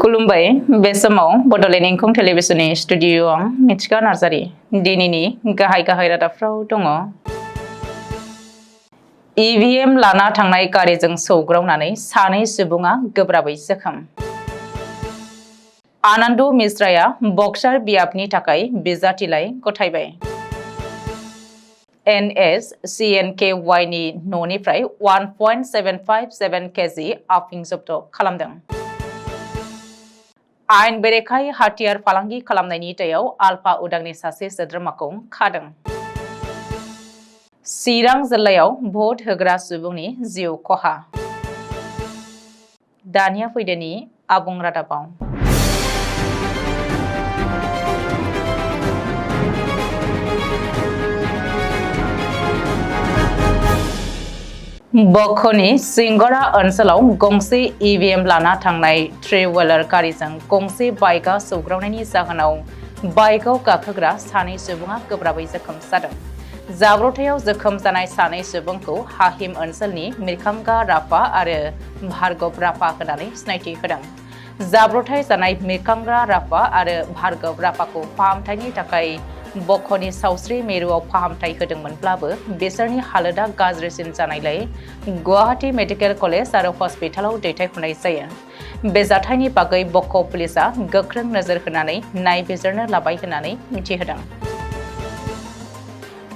खुलुमबाय बे समाव बडलेण्ड इंखं टेलिभिजननि स्टुडिअ'आव मिथिका नार्जारि दिनैनि गाहाय रादाबफ्राव दङ। ईवीएम लाना थांनाय गारिजों सौग्रावनानै सानै सुबुङा गोब्राबै जोखोम। आनन्द मिश्राया बक्सार बियाबनि थाखाय बिजाथिलाइ गथायबाय। NSCNKY नि न'निफ्राय 1.757 केजि आफिं जब्द खालामदों। आयेन बेरेखायै हाथियार फालांगि खालामनायनि दायाव आलफा उदांनि सासे सोद्रोमाखौ खादों। चिरां जिल्लायाव भट होग्रा सुबुंनि जिउ खहा। दानिया फैदोनि आबुं रादाबाव। बखनि सिंगरा ओनसोलाव गंसे ईवीएम लाना थांनाय थ्रि-व्हीलार गारिजों गंसे बाइकआ सौग्रावनायनि जाहोनाव बाइकआव गाखोग्रा सानै सुबुङा गोब्राबै जोखोम जादों। जाब्रबथायाव जोखोम जानाय सानै सुबुंखौ हाहिम ओनसोलनि मिरखांगा राफा आरो भार्गव राफा होननानै सिनायथि होदों। जाब्रबथाय जानाय मिरखांगा राफा आरो भार्गव राफाखौ फाहामथायनि थाखाय बखनि सावस्रि मिरुआव फाहामथाय होदोंमोनब्लाबो बिसोरनि हालोदा गाज्रिसिन जानायलाय गुवाहाटी मेडिकेल कलेज आरो हस्पिटालाव दैथायहरनाय जायो। बे जाथायनि बागै बक पुलिसआ गोख्रों नोजोर होनानै नायबिजिरनो लाबाय होननानै मिथिहोदों।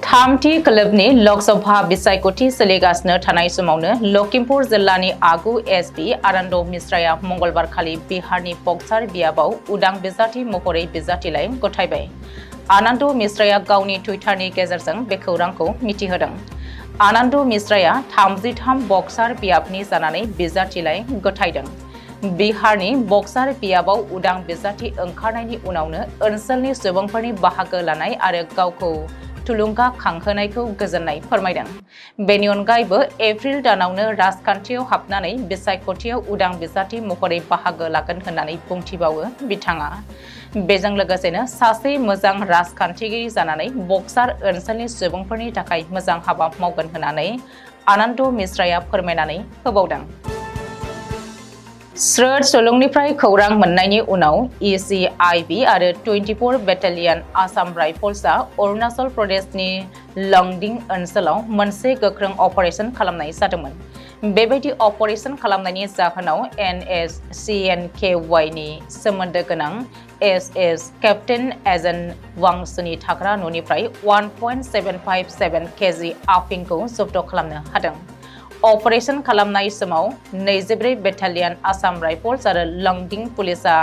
थामथि खोलोबनि लकसभा बिसायख'थि सोलिगासिनो थानाय समावनो लखिमपुर जिल्लानि आगु एसपि आनन्द मिश्राया मंगलबारखालि बिहारनि बक्सार बियाबाव उदां बिजाथि महरै बिजाथिलाइ गथायबाय। आनन्द मिश्राया गावनि टुइटारनि गेजेरजों बे खौरांखौ मिथिहोदों। आनन्द मिश्राया 33 बक्सार बियाबनि जानानै बिजाथिलाइ गथायदों। बिहारनि बक्सार बियाबाव उदां बिजाथि ओंखारनायनि उनावनो ओनसोलनि सुबुंफोरनि बाहागो लानाय आरो गावखौ थुलुंगा खांहोनायखौ गोजोननाय फोरमायदों। बेनि अनगायैबो एप्रिल दानावनो राजखान्थियाव हाबनानै बिसायख'थियाव उदां बिजाथि महरै बाहागो लागोन होननानै बुंथिबावो बिथाङा। बेजों लोगोसेनो सासे मोजां राजखान्थिगिरि जानानै बक्सार ओनसोलनि सुबुंफोरनि थाखाय मोजां हाबा मावगोन होननानै आनन्द मिश्राया फोरमायनानै होबावदों। स्रोद सुलुंनिफ्राय खौरां मोननायनि उनाव ECIB आरो 24 बेटालियन आसाम राइफल्सआ अरुणाचल प्रदेशनि लंडिं ओनसोलाव मोनसे गोख्रों अपारेशन खालामनाय जादोंमोन। बेबायदि अपारेशन खालामनायनि जाहोनाव NSCNKY नि सोमोन्दो गोनां SS केप्टेन एजेन्ट वांसुनि थाग्रा न'निफ्राय 1.757 केजि आफिंखौ जब्द खालामनो हादों। अपारेशन खालामनाय समाव 24 बेटालियन आसाम राइफल्स आरो लंडिं पुलिसआ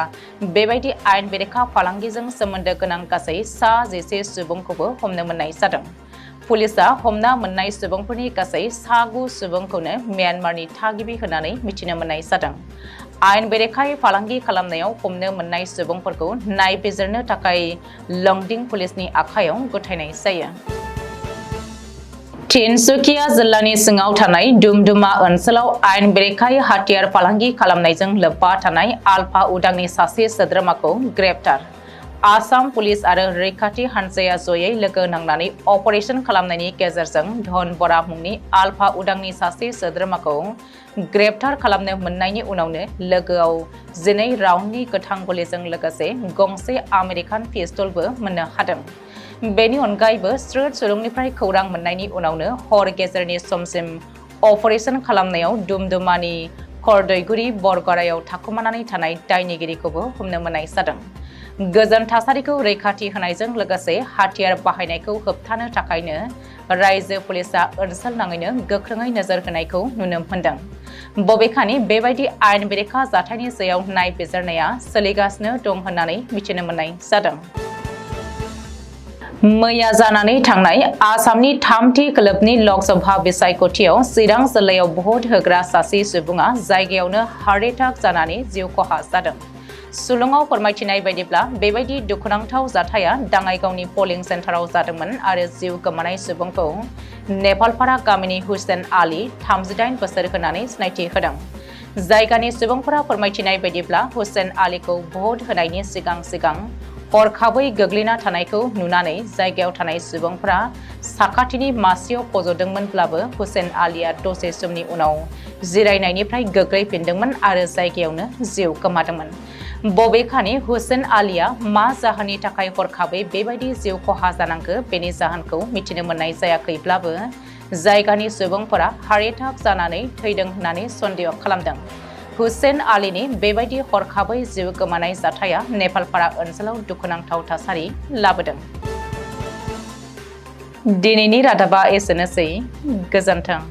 बेबायदि आयेन बेरेखा फालांगिजों सोमोन्दो गोनां गासै 11 सुबुंखौबो हमनो मोननाय जादों। पुलिसआ हमना मोननाय सुबुंफोरनि गासै 9 सुबुंखौनो म्यानमारनि थागिबि होननानै मिथिनो मोननाय जादों। आयेन बेरेखायै फालांगि खालामनायाव हमनो मोननाय सुबुंफोरखौ नायबिजिरनो थाखाय लंडिं पुलिसनि आखायाव गथायनाय जायो। तिनसुकिया जिल्लानि सिङाव थानाय दुमदुमा ओनसोलाव आयेन बेरेखायै हाथियार फालांगि खालामनायजों लोब्बा थानाय आलफा उदांनि सासे सोद्रोमाखौ ग्रेप्तार। आसाम पुलिस आरो रैखाथि हानजाया जयै लोगो नांनानै अपारेशन खालामनायनि गेजेरजों धन बरा मुंनि आलफा उदांनि सासे सोद्रोमाखौ ग्रेप्तार खालामनो मोननायनि उनावनो लोगोआव 12 राउन्डनि गोथां गलिजों लोगोसे गंसे आमेरिकान पिस्तलबो मोननो हादों। बेनि अनगायैबो स्रोद सुलुंनिफ्राय खौरां मोननायनि उनावनो हर गेजेरनि समसिम अपारेशन खालामनायाव दुमदुमानि खरदैगुरि बरगरायाव थाखुमानानै थानाय दायनिगिरिखौबो हमनो मोननाय जादों। गोजोन थासारिखौ रैखाथि होनायजों लोगोसे हाथियार बाहायनायखौ होबथानो थाखायनो रायजो पुलिसआ ओनसोल नाङैनो गोख्रोङै नोजोर होनायखौ नुनो मोनदों। बबेखानि बेबायदि आयेन बेरेखा जाथायनि सायाव नायबिजिरनाया सोलिगासिनो दं होननानै मिथिनो मोननाय जादों। मैया जानानै थांनाय आसामनि थामथि खोलोबनि लकसभा बिसायख'थियाव चिरां जिल्लायाव भट होग्रा सासे सुबुङा जायगायावनो हार्ट एटाक जानानै जिउ खहा जादों। सुलुङाव फोरमायथिनाय बायदिब्ला बेबायदि दुखुनांथाव जाथाया दाङाइगावनि पलिं सेन्टाराव जादोंमोन आरो जिउ गोमानाय सुबुंखौ नेपालपारा गामिनि हुसेन आली 38 बोसोर होननानै सिनायथि होदों। जायगानि सुबुंफोरा फोरमायथिनाय बायदिब्ला हुसेन आलीखौ भट होनायनि सिगां हरखाबै गोग्लैना थानायखौ नुनानै जायगायाव थानाय सुबुंफोरा साखाथिनि मासियाव फज'दोंमोनब्लाबो हुसेन आलीया दसे समनि उनाव जिरायनायनिफ्राय गोग्लैफिनदोंमोन आरो जायगायावनो जिउ गोमादोंमोन। बबेखानि हुसेन आलीआ मा जाहोननि थाखाय हरखाबै बेबायदि जिउ खहा जानांगौ बेनि जाहोनखौ मिथिनो मोननाय जायाखैब्लाबो जायगानि सुबुंफोरा हार्ट एटाक जानानै थैदों होननानै सन्देह खालामदों। हुसेन आलीनि बेबायदि हरखाबै जिउ गोमानाय जाथाया नेपालपारा ओनसोलाव दुखुनांथाव थासारि लाबोदों। दिनैनि रादाबा एसेनोसै। गोजोन्थों।